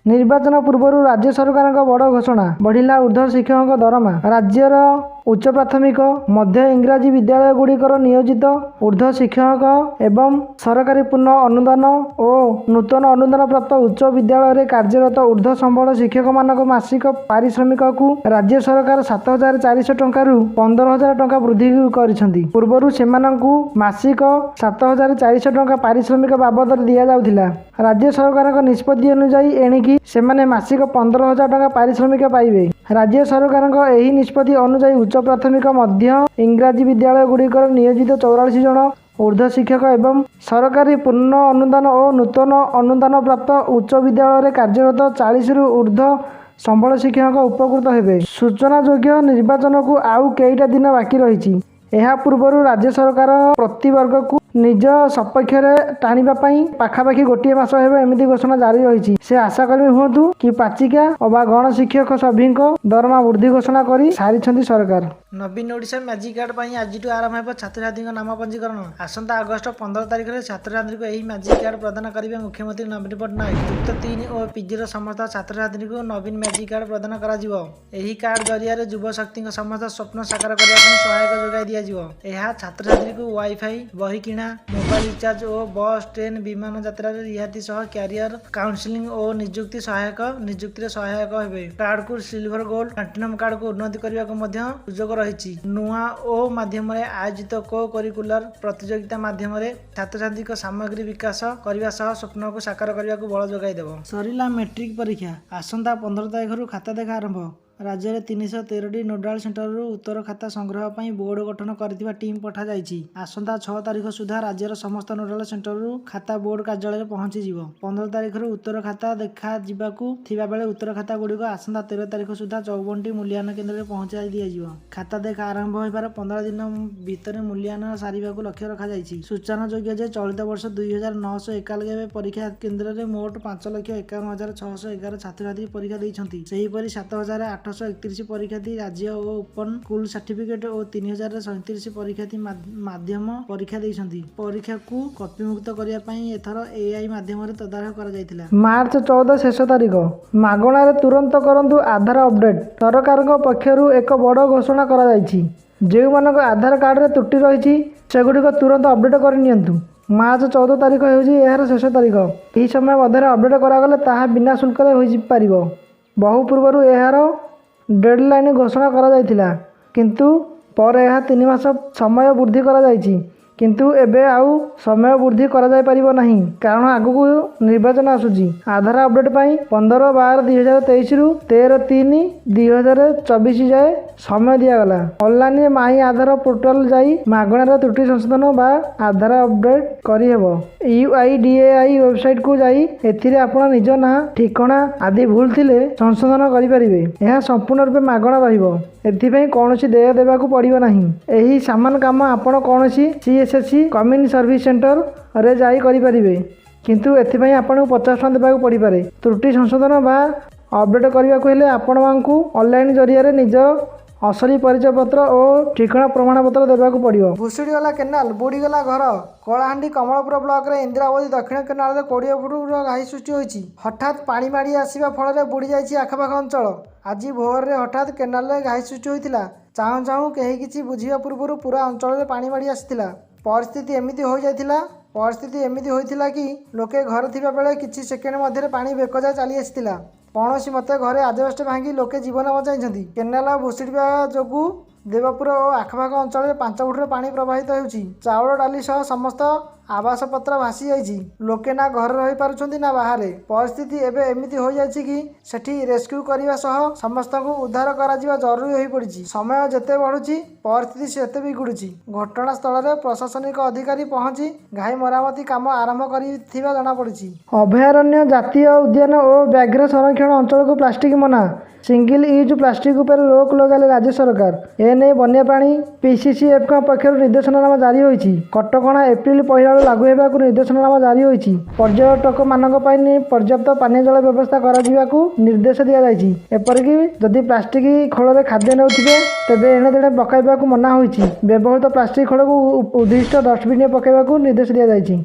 निर्वाचन पूर्व राज्य सरकार बड़ घोषणा बढ़िला ऊर्ध्व शिक्षकों दरमा। राज्यर उच्च प्राथमिक मध्य इंग्राजी विद्यालय गुड़िकर नियोजित ऊर्ध्व शिक्षक एवं सरकारी पूर्ण अनुदान और नूतन अनुदान प्राप्त उच्च विद्यालय कार्यरत ऊर्ध्व संबल शिक्षक मानक मासिक पारिश्रमिक को राज्य सरकार 7,400 टंकार 15,000 टंका वृद्धि करिसेंती। पूर्वरु सेमानंकु मासिक 7,400 टंका पारिश्रमिक बाबद दिया जाउथिला। राज्य सरकार निष्पत्ति अनुसार एणिकी सेमाने मासिक 15,000 टंका पारिश्रमिक पाइबे। राज्य सरकार एही निष्पत्ति अनुसार उच्च प्राथमिक मध्य इंग्राजी विद्यालय गुड़िकर नियोजित 44 जन ऊर्ध्व शिक्षक एवं सरकारी पूर्ण अनुदान और नूतन अनुदान प्राप्त उच्च विद्यालय कार्यरत 40 रु ऊर्ध्व संबल शिक्षक उपकृत हेबे। सूचना योग्य निर्वाचन को आउ कईटा दिन बाकी रही। यह पूर्व राज्य सरकार प्रति वर्ग को निज सपक्ष टाणिबा पाखापाखि गोटे मास एमती घोषणा जारी रही। से आशाकर्मी हूँ कि पाचिका अबा गण शिक्षक सभी दरमा वृद्धि घोषणा कर सारी सरकार। नवीन ओडिशा मैजिक कार्ड आज आरंभ हो छात्र छात्री नाम पंजीकरण। आसंता अगस्ट 15 तारिख में छात्र छात्री को यही मैजिक कार्ड प्रदान करेंगे मुख्यमंत्री नवीन पट्टनायक। युक्त 3 और पीजी समस्त छात्र छात्री को नवीन मैजिक कार्ड प्रदान कर कार्ड जरिया युव शक्ति समस्त स्वप्न साकार करने सहायक जोगाई दिज्व। यह छात्र छात्री को वाईफाई बही किणा मोबाइल रिचार्ज और बस ट्रेन विमान यात्रा रिहाती सह कैरियर काउंसलिंग और नियुक्ति सहायक हेबे। कार्ड को सिल्वर गोल्ड प्लाटिनम कार्ड को उन्नति करने सुजोग रही। नुआ ओ माध्यम आयोजित को करिकुलर प्रतियोगिता माध्यम छात्र छात्री सामग्री विकास करने सह स्वप्न को साकार करने को बल जोगाई देव। सरिला मैट्रिक परीक्षा आसंता 15 तारिख खाता देखा आरंभ। राज्य में 313 नोडाल सेंटर उत्तर खाता संग्रह पर बोर्ड गठन कर टीम पठा जाइछि। आसंता 6 तारिख सुधा राज्यर समस्त नोडाल सेंटर खाता बोर्ड कार्यालय पहुंची 15 तारिख उत्तर खाता देखा थिबा बेले उत्तर खाता गुड़िक आसंता 13 तारिख सुधा 54टी मूल्यांकन केन्द्र में पहुंचाई दिया। खाता देखा आरंभ होबार 15 दिन भितर मूल्यांकन सारिबा लक्ष्य रखा जाइछि। सूचना योग्य जे चलित वर्ष 2,991 परीक्षा केन्द्र में मोट 5,51,611 छात्र छात्री परीक्षा देइछंती। सेहीपरि 7,831 परीक्षार्थी राज्य और ओपन स्कूल सर्टिफिकेट और 3,037 परीक्षार्थी माध्यम परीक्षा देइछंती। परीक्षा को कॉपी मुक्त करिया पई एथर एआई माध्यम तदारख करा जायतिला। मार्च 14 शेष तारिख मागणार तुरंत करंतु आधार अपडेट। सरकार पक्षरु एक बड़ घोषणा करा जायछि। जे मानक आधार कार्ड रे त्रुटि रही सेगुड़िक तुरंत अपडेट कर नियंतु। मार्च 14 तारिख होउछि एहार शेष तारिख। एही समय मध्य अपडेट करागले ताहा बिना शुल्क रे होई पारिबो। बहु पूर्व एहार डेडलाइन घोषणा करा जायतिला किंतु पर यह 3 मास समय वृद्धि करा जायछि। किंतु एबे आउ समय वृद्धि करा जाय परिबो नहीं कारण आगु निर्वाचन आसुची। आधार अपडेट पाई 15/12/2023 रु 13/3/2024 जाए समय दिया गला। ऑनलाइन माई आधार पोर्टल जाई मागणार त्रुटि संशोधन बा आधार अपडेट करी हेबो। UIDAI वेबसाइट को जाई एथिरे आपण निज ना ठिकाना आदि भूल थिले संशोधन करि परिबे। यह संपूर्ण रूप मागणा रहिबो। एथिपई कोनोसी देय देबा को पड़िबो नहीं। एही सामान काम आपण कोनोसी CSSC कम्युनिटी सर्विस सेंटर रे जाई करि परिबे किंतु एथिपई आपण 50 टका देबा को पड़ी पारे। त्रुटि संशोधन बा अपडेट करबा को हेले आपण मानकु ऑनलाइन जरिया रे निज असली परिचय पत्र और ठिकाना प्रमाण पत्र देबा को पड़िबो। भुसुड़ीगला केनाल बुड़ीगला घर कलाहांडी कमलपुर ब्लॉक रे इंदिरावती दक्षिण केनाल रे 20 फुट घाई सृष्टि होईछि। हठात पानी माड़ी आसीबा फल रे बुड़ी जाईछि आखपाख अंचल। आज भोर रे हठात केनाल रे घाई सृष्टि होइतिला। चाहू चाहू केही किछि बुझिबा पूर्व पूरा अंचल रे पानी माड़ी आसीतिला। परिस्थिति एमिति होइतिला कि लोके घर थिबा बेले किछि सेकेंड मध्य पानी बेकजा चली आसीतिला। कौनसी मते घरे आजबेस्ट भांगी लोके जीवन बचाइछंती। केनाल भुसुड़िबा जोगु देवपुर और आखपाख अंचल 5 फुट पानी प्रवाहित होउछि। चाउल डाली सह समस्त आवास पत्र भासी जाइछि। लोके ना घर रही पारुछंती ना बाहर। परिस्थिति एबे एमिति हो जाइछि कि सेठी रेस्क्यू करिवा सह समस्त को उद्धार करा जिवा जरूरी होई पड़िछि। समय जेते बढ़ुछि परिस्थिति सेते बिगुडुछि। घटना स्थल रे प्रशासनिक अधिकारी पहुंची घाई मरामती काम आरंभ करिथिबा जणा पड़िछि। अभयारण्य जातीय उद्यान और व्याघ्र संरक्षण अंचल को प्लास्टिक मना। सिंगल यूज प्लास्टिक पर रोक लगाले राज्य सरकार। एने वन्यप्राणी PCCF पक्षर निर्देशनामा जारी होईछि। कटकणा एप्रिल 1 लागू हेबाकु निर्देशनामा जारी होईछि। पर्यटक मानक पाई पर्याप्त पानीय जल व्यवस्था करा जिबाकु निर्देश दिया जायछि। एपरिकि जदि प्लास्टिक खोल रे खाद्य नेउथिबे तेबे एणे देणे पकाइबाकु मना होईछि। व्यवहृत प्लास्टिक खोल को उद्दिष्ट डस्टबिन पकाइबाकु निर्देश दिया जायछि।